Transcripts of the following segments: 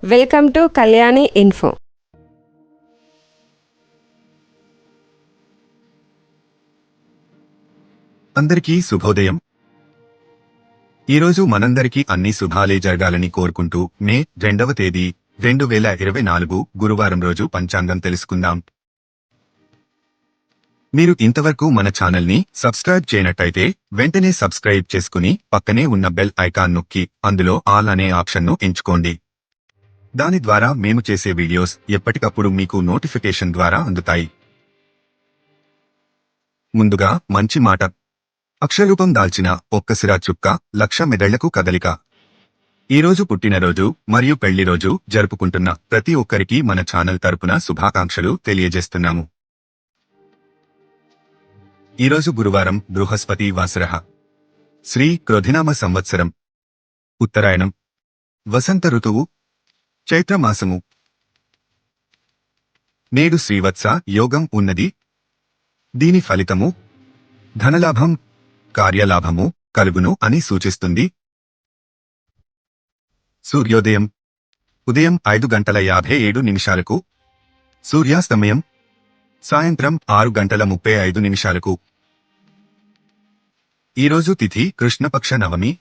Welcome to Kalyani info. అందరికీ శుభోదయం. ఈరోజు మనందరికీ అన్ని శుభాలే జరగాలని కోరుకుంటూ మే 2వ తేదీ 2024 గురువారం రోజు పంచాంగం తెలుసుకుందాం. మీరు ఇంతవరకు మన ఛానల్ని సబ్స్క్రైబ్ చేయనట్టయితే వెంటనే సబ్స్క్రైబ్ చేసుకుని పక్కనే ఉన్న బెల్ ఐకాన్ నొక్కి అందులో ఆల్ అనే ఆప్షన్ను ఎంచుకోండి. దాని ద్వారా మేము చేసే వీడియోస్ ఎప్పటికప్పుడు మీకు నోటిఫికేషన్ ద్వారా అందుతాయి. ముందుగా మంచి మాట. అక్షరూపం దాల్చిన ఒక్కసిరా చుక్క 1,00,000 మెదళ్లకు కదలిక. ఈరోజు పుట్టినరోజు మరియు పెళ్లి రోజు జరుపుకుంటున్న ప్రతి ఒక్కరికి మన ఛానల్ తరపున శుభాకాంక్షలు తెలియజేస్తున్నాము. ఈరోజు గురువారం, బృహస్పతి వాసరః. శ్రీ క్రోధినామ సంవత్సరం, ఉత్తరాయణం, వసంత ఋతువు, చైత్రమాసము. నేడు శ్రీవత్స యోగం ఉన్నది. దీని ఫలితము ధనలాభం, కార్యలాభము కలుగును అని సూచిస్తుంది. సూర్యోదయం ఉదయం 5:57 సూర్యాస్తమయం సాయంత్రం 6:35. ఈరోజు తిథి కృష్ణపక్ష నవమి.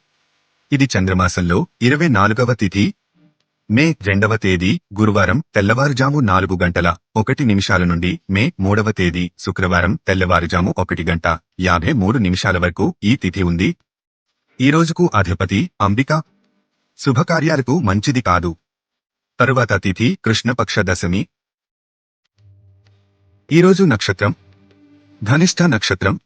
ఇది చంద్రమాసంలో 24వ తిథి. మే 2వ తేదీ గురువారం తెల్లవారుజాము 4:01 నుండి మే 3వ తేదీ శుక్రవారం తెల్లవారుజాము 1:53 వరకు ఈ తిథి ఉంది. ఈ రోజుకు అధిపతి అంబిక. శుభకార్యాలకు మంచిది కాదు. తరువాత తిథి కృష్ణపక్ష దశమి. ఈరోజు నక్షత్రం ధనిష్ఠ నక్షత్రం.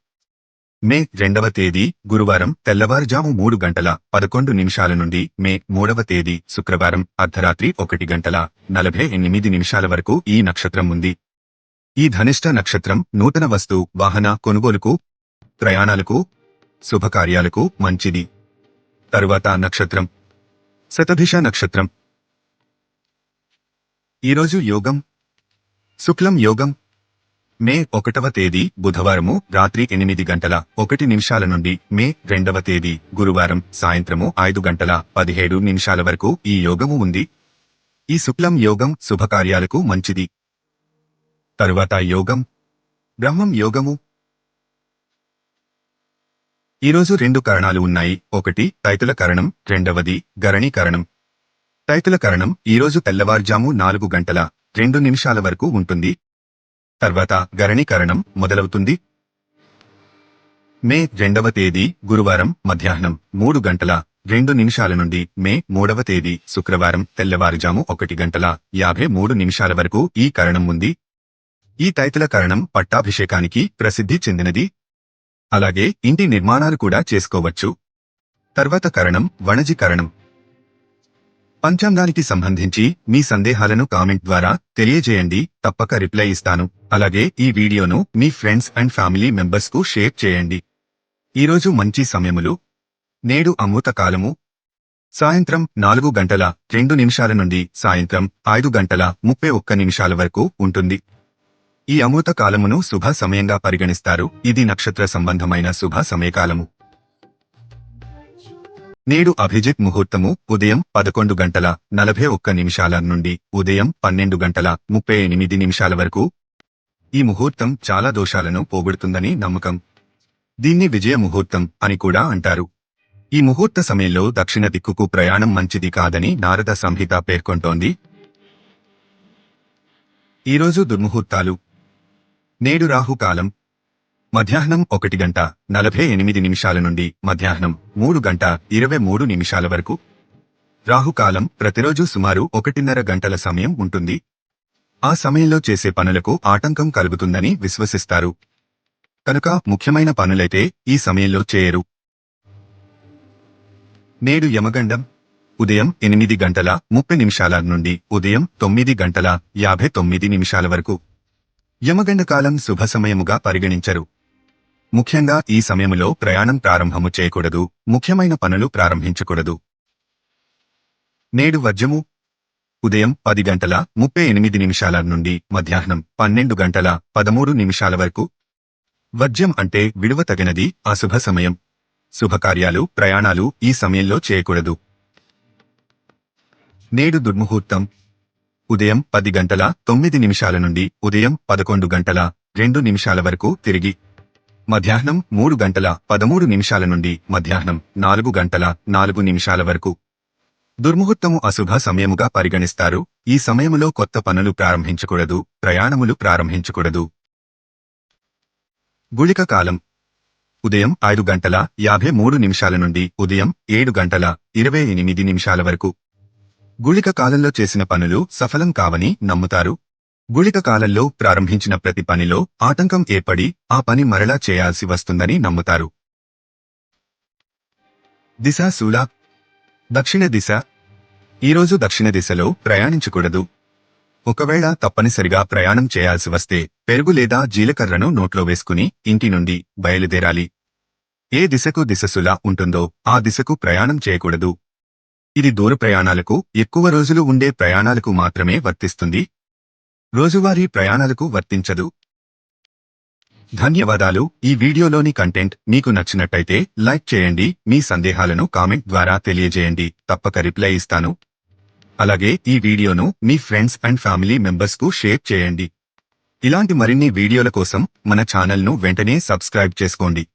మే 2వ తేదీ గురువారం తెల్లవారుజాము 3:11 నుండి మే 3వ తేదీ శుక్రవారం అర్ధరాత్రి 1:48 వరకు ఈ నక్షత్రం ఉంది. ఈ ధనిష్ఠ నక్షత్రం నూతన వస్తు వాహన కొనుగోలుకు, ప్రయాణాలకు, శుభకార్యాలకు మంచిది. తరువాత నక్షత్రం శతభిష నక్షత్రం. ఈరోజు యోగం శుక్లం యోగం. మే 1వ తేదీ బుధవారము రాత్రి 8:01 నుండి మే 2వ తేదీ గురువారం సాయంత్రము 5:17 వరకు ఈ యోగము ఉంది. ఈ శుక్లం యోగం శుభకార్యాలకు మంచిది. తరువాత యోగం బ్రహ్మం యోగము. ఈరోజు 2 కరణాలు ఉన్నాయి. ఒకటి తైతుల కరణం, రెండవది గరణీ కరణం. తైతుల కరణం ఈరోజు తెల్లవారుజాము 4:02 వరకు ఉంటుంది. తర్వాత గరణీకరణం మొదలవుతుంది. మే 2వ తేదీ గురువారం మధ్యాహ్నం 3:02 నుండి మే 3వ తేదీ శుక్రవారం తెల్లవారుజాము 1:53 వరకు ఈ కరణం ఉంది. ఈ తైతుల కరణం పట్టాభిషేకానికి ప్రసిద్ధి చెందినది. అలాగే ఇంటి నిర్మాణాలు కూడా చేసుకోవచ్చు. తర్వాత కరణం వణజి కరణం. పంచాంగానికి సంబంధించి మీ సందేహాలను కామెంట్ ద్వారా తెలియజేయండి, తప్పక రిప్లై ఇస్తాను. అలాగే ఈ వీడియోను మీ ఫ్రెండ్స్ అండ్ ఫ్యామిలీ మెంబర్స్ కు షేర్ చేయండి. ఈరోజు మంచి సమయములు. నేడు అమృత కాలము సాయంత్రం 4:02 నుండి సాయంత్రం 5:31 వరకు ఉంటుంది. ఈ అమృత కాలమును శుభ సమయంగా పరిగణిస్తారు. ఇది నక్షత్ర సంబంధమైన శుభ సమయకాలము. నేడు అభిజిత్ ముహూర్తము ఉదయం 11:41 నుండి ఉదయం 12:38 వరకు. ఈ ముహూర్తం చాలా దోషాలను పోగొడుతుందని నమ్మకం. దీన్ని విజయ ముహూర్తం అని కూడా అంటారు. ఈ ముహూర్త సమయంలో దక్షిణ దిక్కుకు ప్రయాణం మంచిది కాదని నారద సంహిత పేర్కొంటోంది. ఈరోజు దుర్ముహూర్తాలు. నేడు రాహుకాలం మధ్యాహ్నం 1:48 నుండి మధ్యాహ్నం 3:23 వరకు. రాహుకాలం ప్రతిరోజు సుమారు 1:30 గంటల సమయం ఉంటుంది. ఆ సమయంలో చేసే పనులకు ఆటంకం కలుగుతుందని విశ్వసిస్తారు. కనుక ముఖ్యమైన పనులైతే ఈ సమయంలో చేయరు. నేడు యమగండం ఉదయం 8:30 నుండి ఉదయం 9:59 వరకు. యమగండ కాలం శుభ సమయముగా పరిగణించరు. ముఖ్యంగా ఈ సమయములో ప్రయాణం ప్రారంభము చేయకూడదు, ముఖ్యమైన పనులు ప్రారంభించకూడదు. నేడు వర్జము ఉదయం 10:38 నుండి మధ్యాహ్నం 12:13 వరకు. వర్జ్యం అంటే విడువతగినది, అశుభ సమయం. శుభకార్యాలు, ప్రయాణాలు ఈ సమయంలో చేయకూడదు. నేడు దుర్ముహూర్తం ఉదయం 10:09 నుండి ఉదయం 11:02 వరకు తిరిగి మధ్యాహ్నం 3:13 నుండి మధ్యాహ్నం 4:04 వరకు దుర్ముహూర్తము అశుభ సమయముగా పరిగణిస్తారు. ఈ సమయములో కొత్త పనులు ప్రారంభించకూడదు, ప్రయాణములు ప్రారంభించకూడదు. గుళిక కాలం ఉదయం 5:53 నుండి ఉదయం 7:28 వరకు గుళిక కాలంలో చేసిన పనులు సఫలం కావని నమ్ముతారు. గుళిక కాలంలో ప్రారంభించిన ప్రతి పనిలో ఆటంకం ఏర్పడి ఆ పని మరలా చేయాల్సి వస్తుందని నమ్ముతారు. దిశ శూల దక్షిణ దిశ ఈరోజు దక్షిణ దిశలో ప్రయాణించకూడదు. ఒకవేళ తప్పనిసరిగా ప్రయాణం చేయాల్సి వస్తే పెరుగు లేదా జీలకర్రను నోట్లో వేసుకుని ఇంటి నుండి బయలుదేరాలి. ఏ దిశకు దిశశూల ఉంటుందో ఆ దిశకు ప్రయాణం చేయకూడదు. ఇది దూర ప్రయాణాలకు, ఎక్కువ రోజులు ఉండే ప్రయాణాలకు మాత్రమే వర్తిస్తుంది. రోజువారీ ప్రయాణాలకు వర్తించదు. ధన్యవాదాలు. ఈ వీడియోలోని కంటెంట్ మీకు నచ్చినట్టయితే లైక్ చేయండి. మీ సందేహాలను కామెంట్ ద్వారా తెలియజేయండి. తప్పక రిప్లై ఇస్తాను. అలాగే ఈ వీడియోను మీ ఫ్రెండ్స్ అండ్ ఫ్యామిలీ మెంబర్స్కు షేర్ చేయండి. ఇలాంటి మరిన్ని వీడియోల కోసం మన ఛానల్ను వెంటనే సబ్స్క్రైబ్ చేసుకోండి.